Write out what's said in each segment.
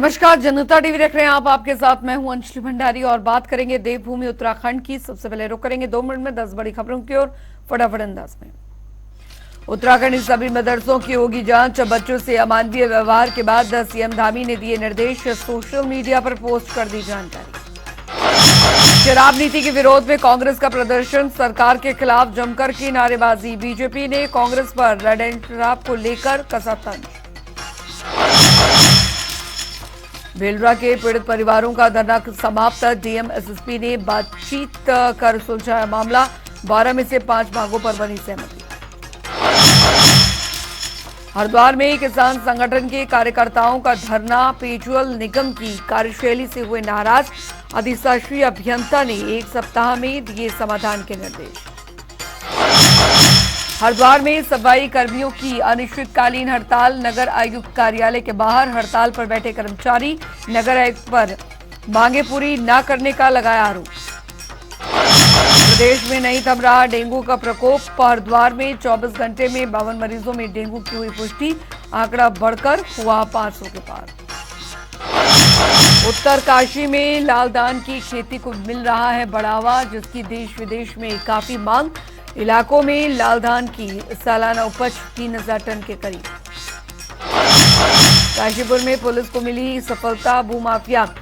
नमस्कार, जनता टीवी देख रहे हैं आप। आपके साथ मैं हूं अंजलि भंडारी और बात करेंगे देवभूमि उत्तराखंड की। सबसे पहले रुक करेंगे 2 मिनट में 10 बड़ी खबरों की ओर। फटाफट अंदाज में उत्तराखंड की सभी मदरसों की होगी जांच। बच्चों से अमानवीय व्यवहार के बाद सीएम धामी ने दिए निर्देश। सोशल मीडिया पर पोस्ट कर दी जानकारी। शराब नीति के विरोध में कांग्रेस का प्रदर्शन, सरकार के खिलाफ जमकर की नारेबाजी। बीजेपी ने कांग्रेस पर रेड एंड शराब को लेकर कसा तंज। भेलरा के पीड़ित परिवारों का धरना समाप्त। डीएम एसएसपी ने बातचीत कर सुलझाया मामला। 12 में से 5 मांगों पर बनी सहमति। हरिद्वार में किसान संगठन के कार्यकर्ताओं का धरना, पेयजल निगम की कार्यशैली से हुए नाराज। अधिशासी अभियंता ने 1 सप्ताह में दिए समाधान के निर्देश। हरिद्वार में सफाई कर्मियों की अनिश्चितकालीन हड़ताल। नगर आयुक्त कार्यालय के बाहर हड़ताल पर बैठे कर्मचारी। नगर आयुक्त पर मांगे पूरी न करने का लगाया आरोप। प्रदेश में नहीं थम रहा डेंगू का प्रकोप। हरिद्वार में 24 घंटे में 52 मरीजों में डेंगू की हुई पुष्टि। आंकड़ा बढ़कर हुआ 500 के पार। उत्तरकाशी में लालदान की खेती को मिल रहा है बढ़ावा, जिसकी देश विदेश में काफी मांग। इलाकों में लालधान की सालाना उपज 3000 टन के करीब। काशीपुर में पुलिस को मिली सफलता। भूमाफिया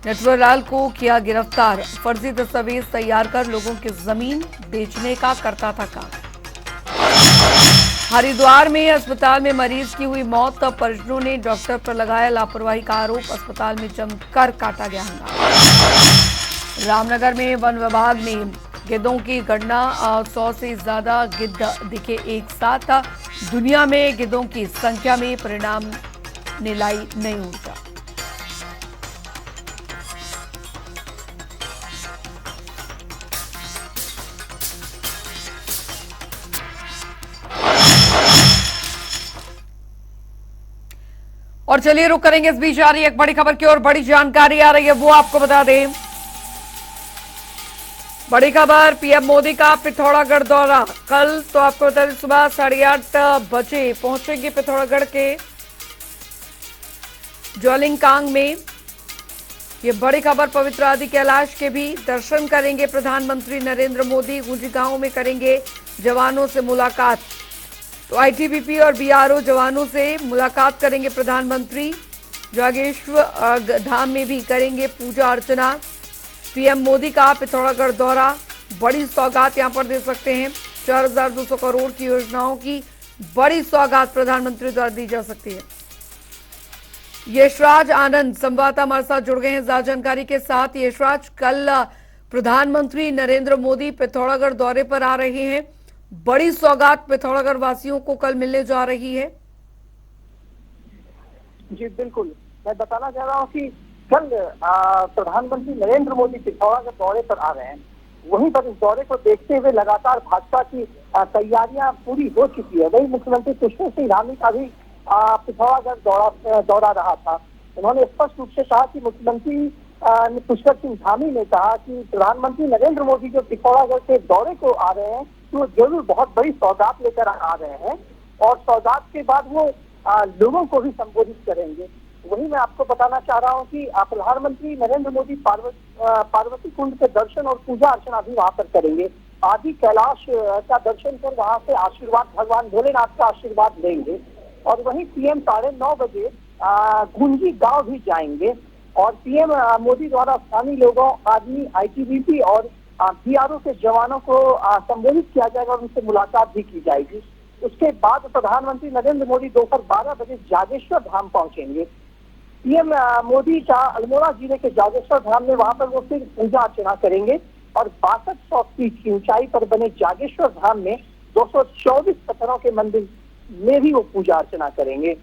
नटवरलाल को किया गिरफ्तार। फर्जी दस्तावेज तैयार कर लोगों की जमीन बेचने का करता था काम। हरिद्वार में अस्पताल में मरीज की हुई मौत। तब परिजनों ने डॉक्टर पर लगाया लापरवाही का आरोप। अस्पताल में जमकर काटा गया हंगामा। रामनगर में वन विभाग ने गिद्धों की गणना। 100 से ज्यादा गिद्ध दिखे एक साथ। दुनिया में गिद्धों की संख्या में परिणाम ने लाई नई ऊर्जा। और चलिए रुक करेंगे इस बीच आ रही एक बड़ी खबर की और। बड़ी जानकारी आ रही है, वो आपको बता दें। बड़ी खबर, पीएम मोदी का पिथौरागढ़ दौरा। कल तो आपको बता दें सुबह 8:30 बजे पहुंचेंगे पिथौरागढ़ के ज्वालिंगकांग में। ये बड़ी खबर। पवित्र आदि कैलाश के भी दर्शन करेंगे प्रधानमंत्री नरेंद्र मोदी। गुंजी गांव में करेंगे जवानों से मुलाकात। तो आईटीबीपी और बीआरओ जवानों से मुलाकात करेंगे प्रधानमंत्री। जागेश्वर धाम में भी करेंगे पूजा अर्चना। पीएम मोदी का पिथौरागढ़ दौरा, बड़ी सौगात यहां पर दे सकते हैं। 4200 करोड़ की योजनाओं की बड़ी सौगात प्रधानमंत्री द्वारा दी जा सकती है। यशराज आनंद संवाददाता हमारे साथ जुड़ गए हैं ज्यादा जानकारी के साथ। यशराज, कल प्रधानमंत्री नरेंद्र मोदी पिथौरागढ़ दौरे पर आ रहे हैं। बड़ी सौगात पिथौरागढ़ वासियों को कल मिलने जा रही है। जी बिल्कुल, मैं बताना चाह रहा हूँ कि कल प्रधानमंत्री नरेंद्र मोदी पिथौरागढ़ दौरे पर आ रहे हैं। वहीं पर इस दौरे को देखते हुए लगातार भाजपा की तैयारियां पूरी हो चुकी है। वही मुख्यमंत्री पुष्कर सिंह धामी का भी पिथौरागढ़ दौरा रहा था। उन्होंने स्पष्ट रूप से कहा कि मुख्यमंत्री पुष्कर सिंह धामी ने कहा कि प्रधानमंत्री नरेंद्र मोदी जो पिथौरागढ़ के दौरे को आ रहे हैं तो जरूर बहुत बड़ी सौगात लेकर आ रहे हैं और सौगात के बाद वो लोगों को भी संबोधित करेंगे। वहीं मैं आपको बताना चाह रहा हूं कि प्रधानमंत्री नरेंद्र मोदी पार्वती कुंड के दर्शन और पूजा अर्चना भी वहां पर करेंगे। आदि कैलाश का दर्शन कर वहां से आशीर्वाद, भगवान भोलेनाथ का आशीर्वाद लेंगे। और वहीं पीएम 9:30 बजे गुंजी गांव भी जाएंगे और पीएम मोदी द्वारा स्थानीय लोगों, आदमी, आईटीबीपी और बीआरओ के जवानों को संबोधित किया जाएगा और उनसे मुलाकात भी की जाएगी। उसके बाद प्रधानमंत्री नरेंद्र मोदी दोपहर 12 बजे जागेश्वर धाम पहुंचेंगे। पीएम मोदी का अल्मोड़ा जिले के जागेश्वर धाम में वहां पर वो फिर पूजा अर्चना करेंगे और 6200 फीट की ऊंचाई पर बने जागेश्वर धाम में 224 पत्थरों के मंदिर में भी वो पूजा अर्चना करेंगे।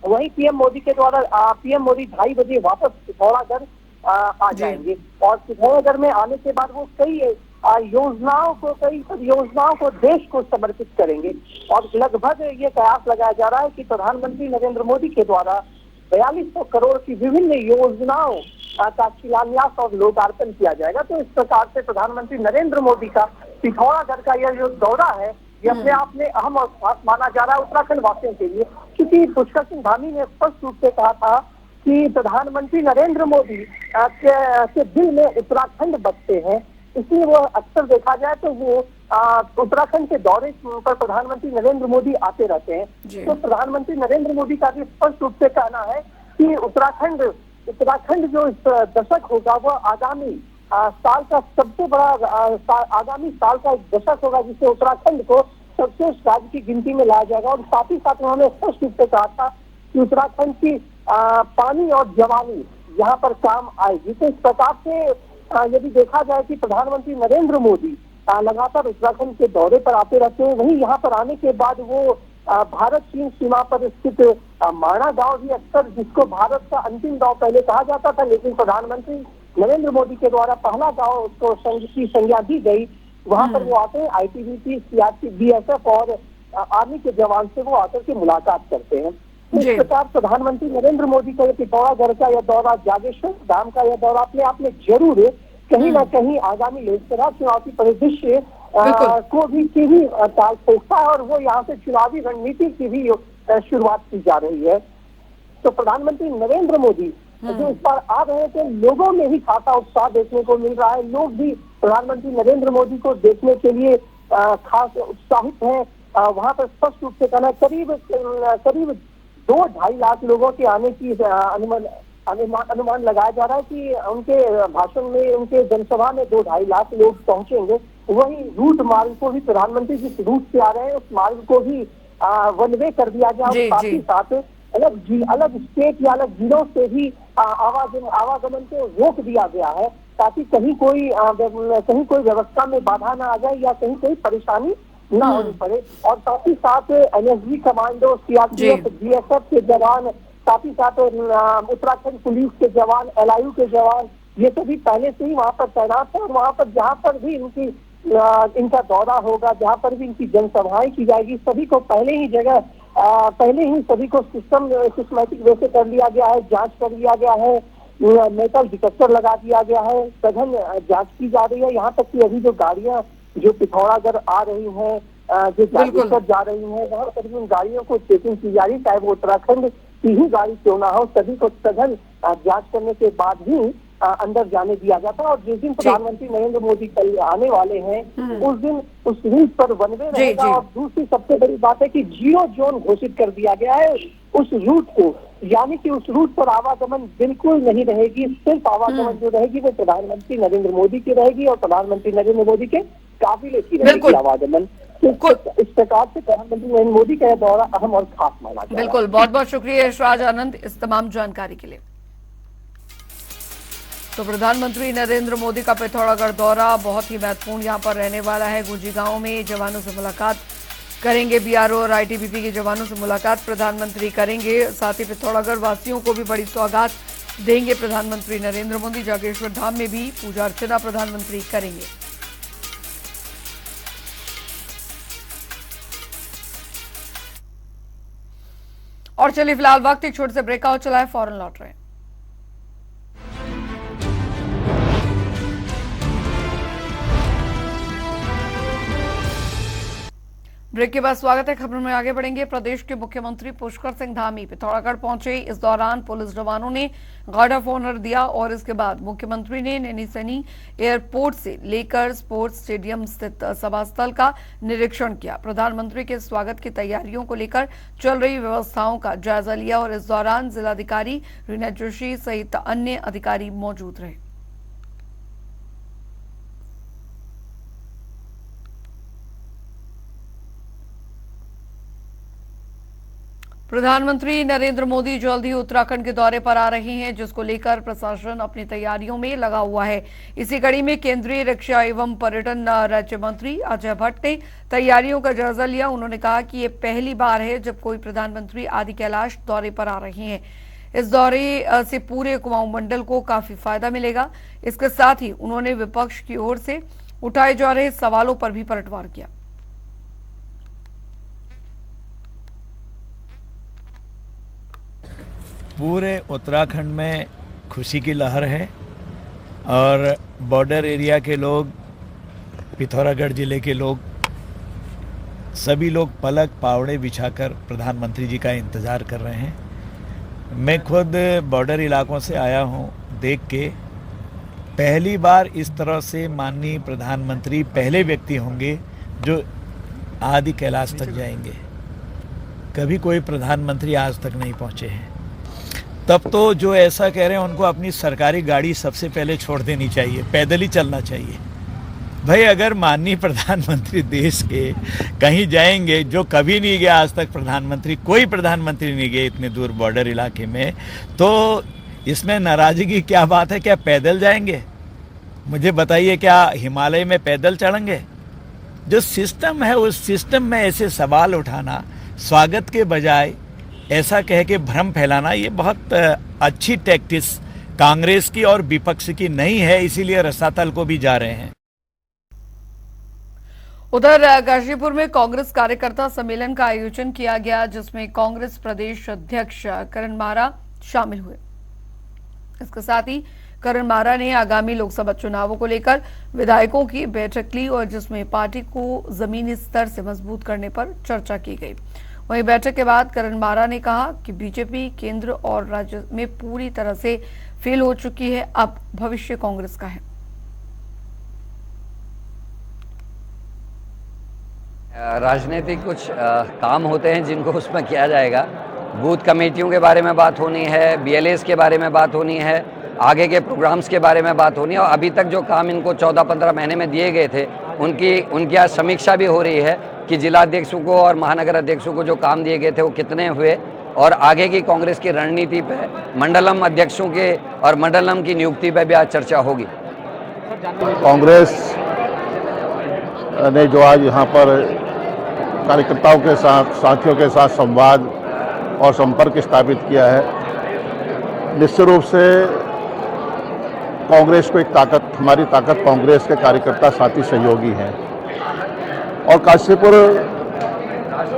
वहीं पीएम मोदी के द्वारा पीएम मोदी 2:30 बजे वापस पिथौरागढ़ आ जाएंगे और पिथौरागढ़ में आने के बाद वो कई परियोजनाओं को देश को समर्पित करेंगे। और लगभग ये कयास लगाया जा रहा है कि प्रधानमंत्री नरेंद्र मोदी के द्वारा 4200 करोड़ की विभिन्न योजनाओं का शिलान्यास और लोकार्पण किया जाएगा। तो इस प्रकार से प्रधानमंत्री नरेंद्र मोदी का पिथौरागढ़ का यह जो दौरा है ये अपने आप में अहम और खास माना जा रहा है उत्तराखंड वासियों के लिए, क्योंकि पुष्कर सिंह धामी ने स्पष्ट रूप से कहा था कि प्रधानमंत्री नरेंद्र मोदी के दिल में उत्तराखंड बसते हैं, इसलिए वो अक्सर देखा जाए तो वो उत्तराखंड के दौरे पर प्रधानमंत्री नरेंद्र मोदी आते रहते हैं। तो प्रधानमंत्री नरेंद्र मोदी का भी स्पष्ट रूप से कहना है कि उत्तराखंड जो इस दशक होगा वह आगामी साल का सबसे बड़ा आगामी साल का एक दशक होगा जिससे उत्तराखंड को सर्वश्रेष्ठ राज्य की गिनती में लाया जाएगा। और साथ ही साथ उन्होंने स्पष्ट रूप से कहा था कि उत्तराखंड की पानी और जवानी यहाँ पर काम आएगी। तो इस प्रकार से यदि देखा जाए कि प्रधानमंत्री नरेंद्र मोदी लगातार उत्तराखंड के दौरे पर आते रहते हैं, वहीं यहाँ पर आने के बाद वो भारत चीन सीमा पर स्थित माणा गांव भी अक्सर, जिसको भारत का अंतिम गांव पहले कहा जाता था, लेकिन प्रधानमंत्री नरेंद्र मोदी के द्वारा पहला गांव उसको की संज्ञा दी गई, वहां पर वो आते हैं। ITBP, CRP, BSF और आर्मी के जवान से वो आकर के मुलाकात करते हैं। इस प्रकार प्रधानमंत्री नरेंद्र मोदी का पिथौरागढ़ का यह दौरा, जागेश्वर धाम का यह दौरा अपने आप में जरूर कहीं ना कहीं आगामी लोकसभा चुनाव की परिदृश्य को भी ताल ठोकता है और वो यहाँ से चुनावी रणनीति की भी शुरुआत की जा रही है। तो प्रधानमंत्री नरेंद्र मोदी जो इस बार आ रहे थे, लोगों में ही खासा उत्साह देखने को मिल रहा है। लोग भी प्रधानमंत्री नरेंद्र मोदी को देखने के लिए खास उत्साहित हैं। वहां पर स्पष्ट रूप से कहना करीब 2-2.5 लाख लोगों के आने की अनुमान लगाया जा रहा है कि उनके भाषण में, उनके जनसभा में 2-2.5 लाख लोग पहुंचेंगे। वहीं रूट मार्ग को भी प्रधानमंत्री जिस रूट से आ रहे हैं उस मार्ग को भी वन वे कर दिया गया। साथ ही साथ अलग स्टेट या अलग जिलों से भी आवागमन को रोक दिया गया है ताकि कहीं कोई व्यवस्था में बाधा ना आ जाए या कहीं कोई परेशानी ना होनी पड़े। और साथ ही साथ NSG कमांडो, CRPF, BSF के जवान, साथ ही साथ उत्तराखंड पुलिस के जवान, LIU के जवान, ये सभी पहले से ही वहां पर तैनात है। और वहां पर जहां पर भी इनका दौरा होगा, जहां पर भी इनकी जनसभाएं की जाएगी, सभी को पहले ही सभी को सिस्टमैटिक वे से कर लिया गया है, जांच कर लिया गया है, मेटल डिटेक्टर लगा दिया गया है, सघन जांच की जा रही है। यहाँ तक कि अभी जो गाड़ियां जो पिथौरागढ़ आ रही हैं, जो जागेश्वर जा रही हैं, वहां पर भी उन गाड़ियों को चेकिंग की जा रही है, चाहे वो उत्तराखंड की ही गाड़ी क्यों ना हो, सभी को सघन जांच करने के बाद ही अंदर जाने दिया जाता है। और जिस दिन प्रधानमंत्री नरेंद्र मोदी कल आने वाले हैं उस दिन उस रूट पर वन वे रहेगा। और दूसरी सबसे बड़ी बात है कि 0 जोन घोषित कर दिया गया है उस रूट को, यानी कि उस रूट पर आवागमन बिल्कुल नहीं रहेगी। सिर्फ आवागमन जो रहेगी वो प्रधानमंत्री नरेंद्र मोदी की रहेगी और प्रधानमंत्री नरेंद्र मोदी के काबिले की रहेगी आवागमन। इस प्रकार से प्रधानमंत्री नरेंद्र मोदी का दौरा अहम और खास माना जाता है। बिल्कुल, बहुत बहुत शुक्रिया यशराज आनंद इस तमाम जानकारी के लिए। तो प्रधानमंत्री नरेंद्र मोदी का पिथौरागढ़ दौरा बहुत ही महत्वपूर्ण यहाँ पर रहने वाला है। गुंजी गांव में जवानों से मुलाकात करेंगे, BRO और ITBP के जवानों से मुलाकात प्रधानमंत्री करेंगे। साथ ही पिथौरागढ़ वासियों को भी बड़ी सौगात देंगे प्रधानमंत्री नरेंद्र मोदी। जागेश्वर धाम में भी पूजा अर्चना प्रधानमंत्री करेंगे। और चलिए फिलहाल वक्त एक छोटे से ब्रेकआउट चला है, फौरन लौट रहे हैं। ब्रेक के बाद स्वागत है, खबरों में आगे बढ़ेंगे। प्रदेश के मुख्यमंत्री पुष्कर सिंह धामी पिथौरागढ़ पहुंचे। इस दौरान पुलिस जवानों ने गार्ड ऑफ ऑनर दिया और इसके बाद मुख्यमंत्री ने नैनीसैनी एयरपोर्ट से लेकर स्पोर्ट्स स्टेडियम स्थित सभा स्थल का निरीक्षण किया। प्रधानमंत्री के स्वागत की तैयारियों को लेकर चल रही व्यवस्थाओं का जायजा लिया और इस दौरान जिलाधिकारी रीना जोशी सहित अन्य अधिकारी मौजूद रहे। प्रधानमंत्री नरेंद्र मोदी जल्द ही उत्तराखंड के दौरे पर आ रहे हैं, जिसको लेकर प्रशासन अपनी तैयारियों में लगा हुआ है। इसी कड़ी में केंद्रीय रक्षा एवं पर्यटन राज्य मंत्री अजय भट्ट ने तैयारियों का जायजा लिया। उन्होंने कहा कि ये पहली बार है जब कोई प्रधानमंत्री आदि कैलाश दौरे पर आ रहे हैं। इस दौरे से पूरे कुमाऊं मंडल को काफी फायदा मिलेगा। इसके साथ ही उन्होंने विपक्ष की ओर से उठाए जा रहे सवालों पर भी पलटवार किया। पूरे उत्तराखंड में खुशी की लहर है और बॉर्डर एरिया के लोग, पिथौरागढ़ जिले के लोग, सभी लोग पलक पावड़े बिछाकर प्रधानमंत्री जी का इंतज़ार कर रहे हैं। मैं खुद बॉर्डर इलाकों से आया हूँ, देख के पहली बार इस तरह से माननीय प्रधानमंत्री पहले व्यक्ति होंगे जो आदि कैलाश तक जाएंगे। कभी कोई प्रधानमंत्री आज तक नहीं पहुँचे हैं। तब तो जो ऐसा कह रहे हैं उनको अपनी सरकारी गाड़ी सबसे पहले छोड़ देनी चाहिए, पैदल ही चलना चाहिए। भाई अगर माननीय प्रधानमंत्री देश के कहीं जाएंगे, जो कभी नहीं गया आज तक प्रधानमंत्री, कोई प्रधानमंत्री नहीं गए इतने दूर बॉर्डर इलाके में, तो इसमें नाराजगी की क्या बात है? क्या पैदल जाएंगे? मुझे बताइए, क्या हिमालय में पैदल चढ़ेंगे? जो सिस्टम है उस सिस्टम में ऐसे सवाल उठाना, स्वागत के बजाय ऐसा कह के भ्रम फैलाना, ये बहुत अच्छी टैक्टिस कांग्रेस की और विपक्ष की नहीं है, इसीलिए रसातल को भी जा रहे हैं। उधर गाजीपुर में कांग्रेस कार्यकर्ता सम्मेलन का आयोजन किया गया, जिसमें कांग्रेस प्रदेश अध्यक्ष करण मारा शामिल हुए। इसके साथ ही करण मारा ने आगामी लोकसभा चुनावों को लेकर विधायकों की बैठक ली और जिसमें पार्टी को जमीनी स्तर से मजबूत करने पर चर्चा की गई। वहीं बैठक के बाद करण मारा ने कहा कि बीजेपी केंद्र और राज्य में पूरी तरह से फेल हो चुकी है, अब भविष्य कांग्रेस का है। राजनीतिक कुछ काम होते हैं जिनको उसमें किया जाएगा। बूथ कमेटियों के बारे में बात होनी है, बीएलएस के बारे में बात होनी है, आगे के प्रोग्राम्स के बारे में बात होनी है, और अभी तक जो काम इनको 14-15 महीने में दिए गए थे उनकी आज समीक्षा भी हो रही है कि जिलाध्यक्षों को और महानगर अध्यक्षों को जो काम दिए गए थे वो कितने हुए, और आगे की कांग्रेस की रणनीति पे, मंडलम अध्यक्षों के और मंडलम की नियुक्ति पे भी आज चर्चा होगी। कांग्रेस ने जो आज यहाँ पर कार्यकर्ताओं के साथ, साथियों के साथ संवाद और संपर्क स्थापित किया है, निश्चित रूप से कांग्रेस को एक ताकत, हमारी ताकत कांग्रेस के कार्यकर्ता साथी सहयोगी हैं। और काशीपुर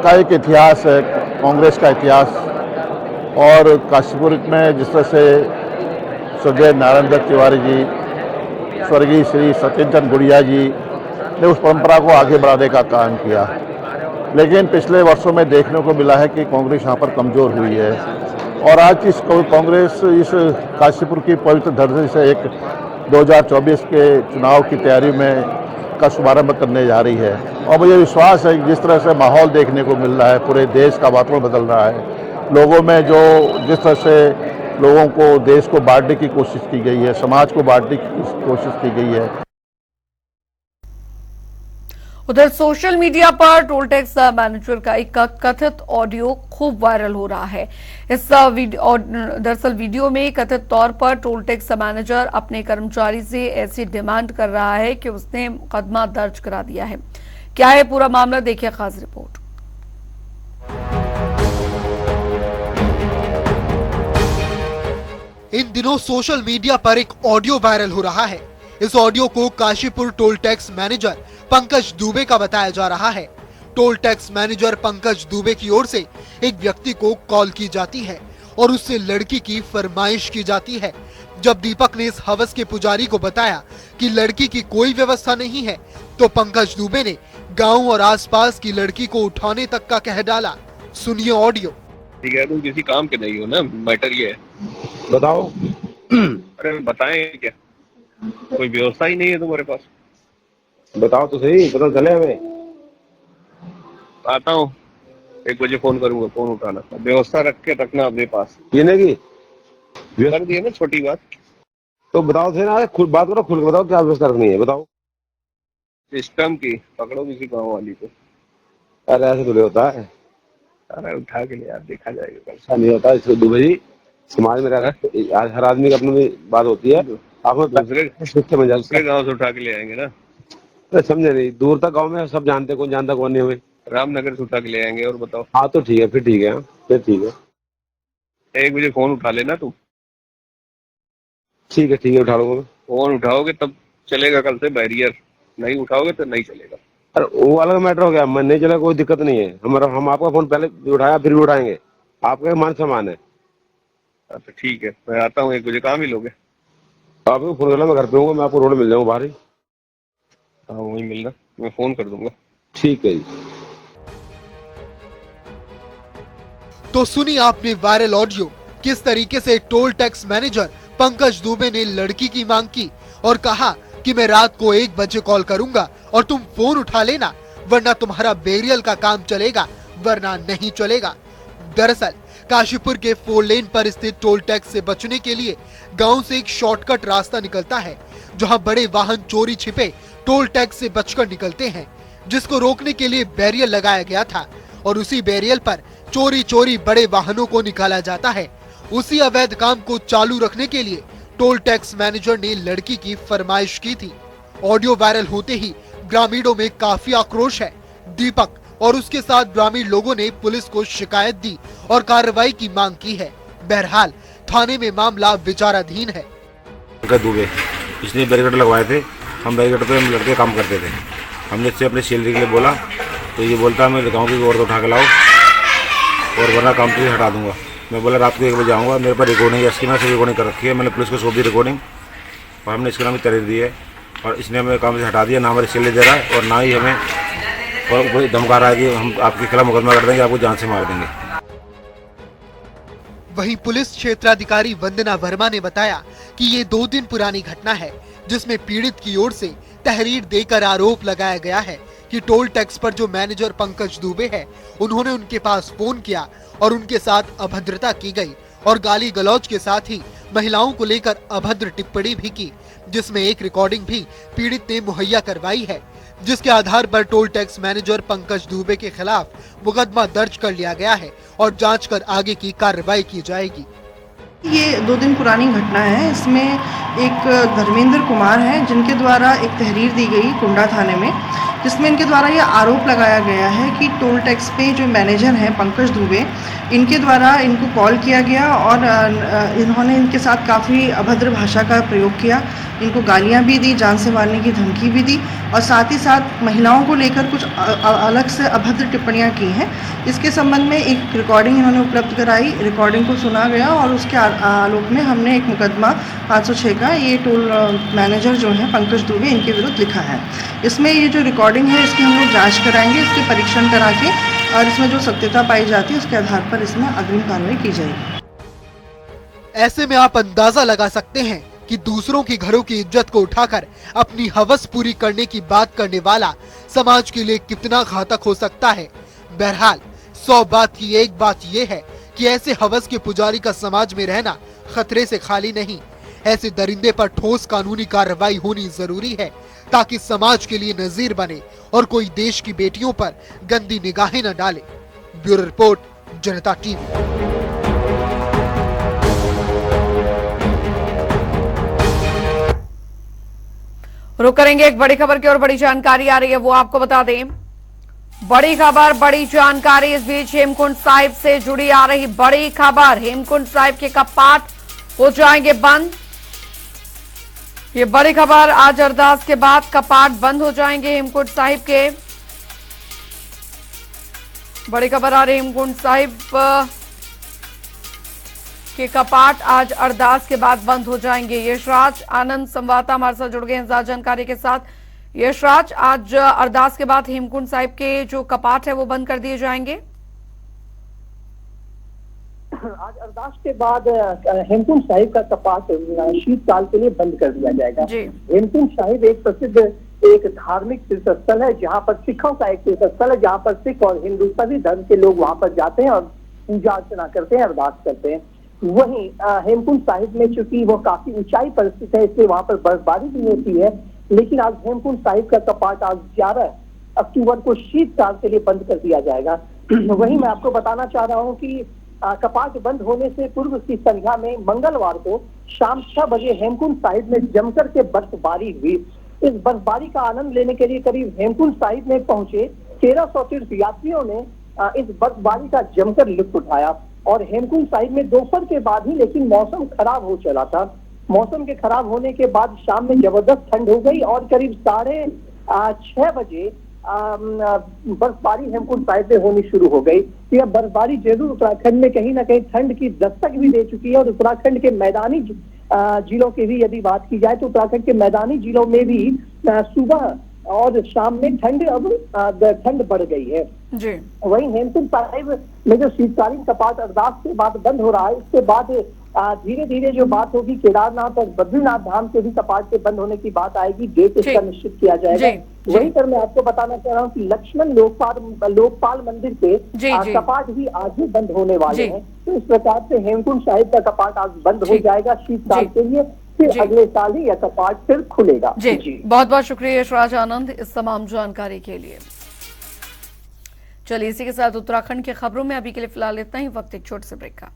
का एक इतिहास है, कांग्रेस का इतिहास, और काशीपुर में जिस तरह से स्वर्गीय नारायण दत्त तिवारी जी, स्वर्गीय श्री सत्येंद्र गुड़िया जी ने उस परंपरा को आगे बढ़ाने का काम किया, लेकिन पिछले वर्षों में देखने को मिला है कि कांग्रेस यहाँ पर कमज़ोर हुई है। और आज इस कांग्रेस इस काशीपुर की पवित्र धरती से एक 2024 के चुनाव की तैयारी में का शुभारंभ करने जा रही है। और मुझे विश्वास है कि जिस तरह से माहौल देखने को मिल रहा है, पूरे देश का वातावरण बदल रहा है, लोगों में जो जिस तरह से लोगों को, देश को बांटने की कोशिश की गई है, समाज को बांटने की कोशिश की गई है। उधर सोशल मीडिया पर टोल टैक्स मैनेजर का एक कथित ऑडियो खूब वायरल हो रहा है। इस दरअसल वीडियो में कथित तौर पर टोल टैक्स मैनेजर अपने कर्मचारी से ऐसी डिमांड कर रहा है कि उसने मुकदमा दर्ज करा दिया है। क्या है पूरा मामला, देखिए खास रिपोर्ट। इन दिनों सोशल मीडिया पर एक ऑडियो वायरल हो रहा है। इस ऑडियो को Kashipur toll tax manager Pankaj Dubey का बताया जा रहा है। Toll tax manager Pankaj Dubey की ओर से एक व्यक्ति को कॉल की जाती है और उससे लड़की की फरमाइश की जाती है। जब दीपक ने इस हवस के पुजारी को बताया कि लड़की की कोई व्यवस्था नहीं है, तो पंकज दुबे ने गांव और आसपास की लड़की को उठाने तक का कह डाला। सुनिए ऑडियो। ठीक है, तुम किसी काम के नहीं हो ना, मैटर ये है। बताओ। अरे बताएं क्या, कोई व्यवस्था ही नहीं है तुम्हारे पास? बताओ तो सही, पता चले हमें। आता हूँ, 1 बजे फोन करूंगा, फोन उठाना, व्यवस्था रख के रखना अपने पास। ये नहीं कर दिए ना छोटी बात, तो बताओ थे ना, खुद बात करो, खुल के बताओ क्या व्यवस्था रखनी है, बताओ। सिस्टम की पकड़ो किसी गाँव वाली को। अरे ऐसे तो नहीं होता है। अरे उठा के ले यार, देखा जाएगा। ऐसा नहीं होता है दुबे जी, समाज में हर आदमी की अपनी बात होती है। आप दूसरे गाँव से उठा के ले आएंगे ना, समझे नहीं? दूर तक गांव में सब जानते, कौन जानता कौन नहीं हुए। रामनगर से उठा के ले आएंगे। और बताओ। हाँ तो ठीक है, फिर ठीक है, फिर ठीक है। 1 बजे फोन उठा लेना तुम। ठीक है, उठा लूंगा मैं। फोन उठाओगे तब चलेगा कल से बैरियर, नहीं उठाओगे तो नहीं चलेगा। अरे वो अलग मैटर हो गया, मैं नहीं चलेगा, कोई दिक्कत नहीं है। हम आपका फोन पहले उठाया फिर भी उठाएंगे, आपका मान सम्मान है। अच्छा ठीक है, मैं आता हूँ 1 बजे। काम ही लोगे? आपको फोन करना, मैं घर पे हूँ, मैं आपको रोड में मिल जाऊंगा बाहर ही। हाँ वहीं मिलना, मैं फोन कर दूंगा। ठीक है जी। तो सुनी आपने वायरल ऑडियो। किस तरीके से toll tax manager Pankaj Dubey ने लड़की की मांग की और कहा कि मैं रात को 1 बजे कॉल करूंगा और तुम फोन उठा लेना, वरना तुम्हारा बेरियल का काम चलेगा वरना नहीं चलेगा। दरअसल काशीपुर के 4 लेन पर स्थित टोल टैक्स से बचने के लिए गांव से एक शॉर्टकट रास्ता निकलता है, जहां बड़े वाहन चोरी छिपे टोल टैक्स से बचकर निकलते हैं, जिसको रोकने के लिए बैरियर लगाया गया था और उसी बैरियर पर चोरी बड़े वाहनों को निकाला जाता है। उसी अवैध काम को चालू रखने के लिए टोल टैक्स मैनेजर ने लड़की की फरमाइश की थी। ऑडियो वायरल होते ही ग्रामीणों में काफी आक्रोश है। दीपक और उसके साथ ग्रामीण लोगों ने पुलिस को शिकायत दी और कार्रवाई की मांग की है। बहरहाल थाने में मामला विचाराधीन है। दुबे इसने बैरिकेड लगवाए थे, हम बैरिकेड पे हम लड़के काम करते थे। हमने इससे अपनी सैलरी के लिए बोला तो ये बोलता मैं गाँव की औरत उठा के लाओ और वरना काम से हटा दूंगा। मैं बोला रात को 1 बजे आऊँगा, मेरे पर रिकॉर्डिंग है, इसकी मैंने रिकॉर्डिंग कर रखी है, मैंने पुलिस को सौंप दी रिकॉर्डिंग और हमने इसके नाम की तहरीर दी है और इसने हमें काम से हटा दिया, ना हमारी सैलरी दे रहा है और ना ही हमें और धमका रहा है कि हम आपके खिलाफ मुकदमा कर देंगे, आपको जान से मार देंगे। वहीं पुलिस क्षेत्राधिकारी वंदना वर्मा ने बताया कि ये 2 दिन पुरानी घटना है, जिसमें पीड़ित की ओर से तहरीर देकर आरोप लगाया गया है कि टोल टैक्स पर जो मैनेजर पंकज दुबे है, उन्होंने उनके पास फोन किया और उनके साथ अभद्रता की गई और गाली गलौज के साथ ही महिलाओं को लेकर अभद्र टिप्पणी भी की, जिसमें एक रिकॉर्डिंग भी पीड़ित ने मुहैया करवाई है, जिसके आधार पर toll tax manager Pankaj Dubey के खिलाफ मुकदमा दर्ज कर लिया गया है और जांच कर आगे की कार्रवाई की जाएगी। ये 2 दिन पुरानी घटना है। इसमें एक धर्मेंद्र कुमार है, जिनके द्वारा एक तहरीर दी गई कुंडा थाने में, जिसमें इनके द्वारा ये आरोप लगाया गया है कि टोल टैक्स पे जो मैनेजर हैं पंकज दुबे, इनके द्वारा इनको कॉल किया गया और इन्होंने इनके साथ काफ़ी अभद्र भाषा का प्रयोग किया, इनको गालियां भी दी, जान से मारने की धमकी भी दी और साथ ही साथ महिलाओं को लेकर कुछ अलग से अभद्र टिप्पणियां की हैं। इसके संबंध में एक रिकॉर्डिंग इन्होंने उपलब्ध कराई, रिकॉर्डिंग को सुना गया और उसके आलोक में हमने एक मुकदमा 506 का ये टोल मैनेजर जो है पंकज दुबे, इनके विरुद्ध लिखा है। इसमें ये जो रिकॉर्डिंग है इसकी हम लोग जाँच कराएंगे, इसके परीक्षण करा के और इसमें जो सत्यता पाई जाती है उसके आधार पर इसमें अग्रिम कार्रवाई की जाएगी। ऐसे में आप अंदाजा लगा सकते हैं कि दूसरों के घरों की इज्जत को उठाकर अपनी हवस पूरी करने की बात करने वाला समाज के लिए कितना घातक हो सकता है। बहरहाल 100 बात की एक बात यह है कि ऐसे हवस के पुजारी का समाज में रहना खतरे से खाली नहीं। ऐसे दरिंदे पर ठोस कानूनी कार्रवाई होनी जरूरी है, ताकि समाज के लिए नजीर बने और कोई देश की बेटियों पर गंदी निगाहें न डाले। ब्यूरो रिपोर्ट, जनता टीवी। रुक करेंगे एक बड़ी खबर की और बड़ी जानकारी आ रही है, वो आपको बता दें। बड़ी खबर, बड़ी जानकारी इस बीच हेमकुंड साहिब से जुड़ी आ रही बड़ी खबर। हेमकुंड साहिब के कपाट हो जाएंगे बंद। ये बड़ी खबर, आज अरदास के बाद कपाट बंद हो जाएंगे हेमकुंड साहिब के। बड़ी खबर आ रही है, हेमकुंड साहिब के कपाट आज अरदास के बाद बंद हो जाएंगे। यशराज आनंद संवाददाता हमारे साथ जुड़ गए हैं ज्यादा जानकारी के साथ। यशराज, आज अरदास के बाद हेमकुंड साहिब के जो कपाट है वो बंद कर दिए जाएंगे। आज अरदास के बाद हेमकुंड साहिब का कपाट शीतकाल के लिए बंद कर दिया जाएगा। हेमकुंड साहिब एक प्रसिद्ध एक धार्मिक तीर्थ स्थल है, जहाँ पर सिखों का एक तीर्थ स्थल है, जहाँ पर सिख और हिंदू सभी धर्म के लोग वहाँ पर जाते हैं और पूजा अर्चना करते हैं, अरदास करते हैं। वहीं हेमकुंड साहिब में चूंकि वो काफी ऊंचाई पर स्थित है, इसलिए वहाँ पर बर्फबारी भी होती है। लेकिन आज हेमकुंड साहिब का कपाट आज 11 अक्टूबर को शीतकाल के लिए बंद कर दिया जाएगा। वहीं मैं आपको बताना चाह रहा हूँ कि कपाट बंद होने से पूर्व की संध्या में मंगलवार को शाम 6 बजे हेमकुंड साहिब में जमकर के बर्फबारी हुई। इस बर्फबारी का आनंद लेने के लिए करीब हेमकुंड साहिब में पहुंचे 1300 तीर्थ यात्रियों ने इस बर्फबारी का जमकर लुत्फ उठाया। और हेमकुंड साहिब में दोपहर के बाद ही लेकिन मौसम खराब हो चला था। मौसम के खराब होने के बाद शाम में जबरदस्त ठंड हो गई और करीब 6:30 बजे बर्फबारी हेमकुंड साहिब में होनी शुरू हो गई। यह बर्फबारी जरूर उत्तराखंड में कहीं ना कहीं ठंड की दस्तक भी दे चुकी है और उत्तराखंड के मैदानी जिलों की भी यदि बात की जाए तो उत्तराखंड के मैदानी जिलों में भी सुबह और शाम में ठंड ठंड बढ़ गई है। जी वहीं हेमकुंड साहिब में जो शीतकालीन कपाट अरदास के बाद बंद हो रहा है, इसके बाद धीरे धीरे जो बात होगी केदारनाथ और बद्रीनाथ धाम के भी कपाट के बंद होने की बात आएगी, डेट इसका निश्चित किया जाएगा। वहीं पर मैं आपको बताना चाह रहा हूँ कि लक्ष्मण लोकपाल मंदिर के कपाट भी आज ही बंद होने वाले हैं। तो इस प्रकार से हेमकुंड साहिब का कपाट आज बंद हो जाएगा शीतकाल के लिए, फिर अगले साल ही यह कपाट फिर खुलेगा। जी बहुत बहुत शुक्रिया यशराज आनंद इस तमाम जानकारी के लिए। चलिए इसी के साथ उत्तराखंड की खबरों में अभी के लिए फिलहाल इतना ही, वक्त एक छोटे से ब्रेक का।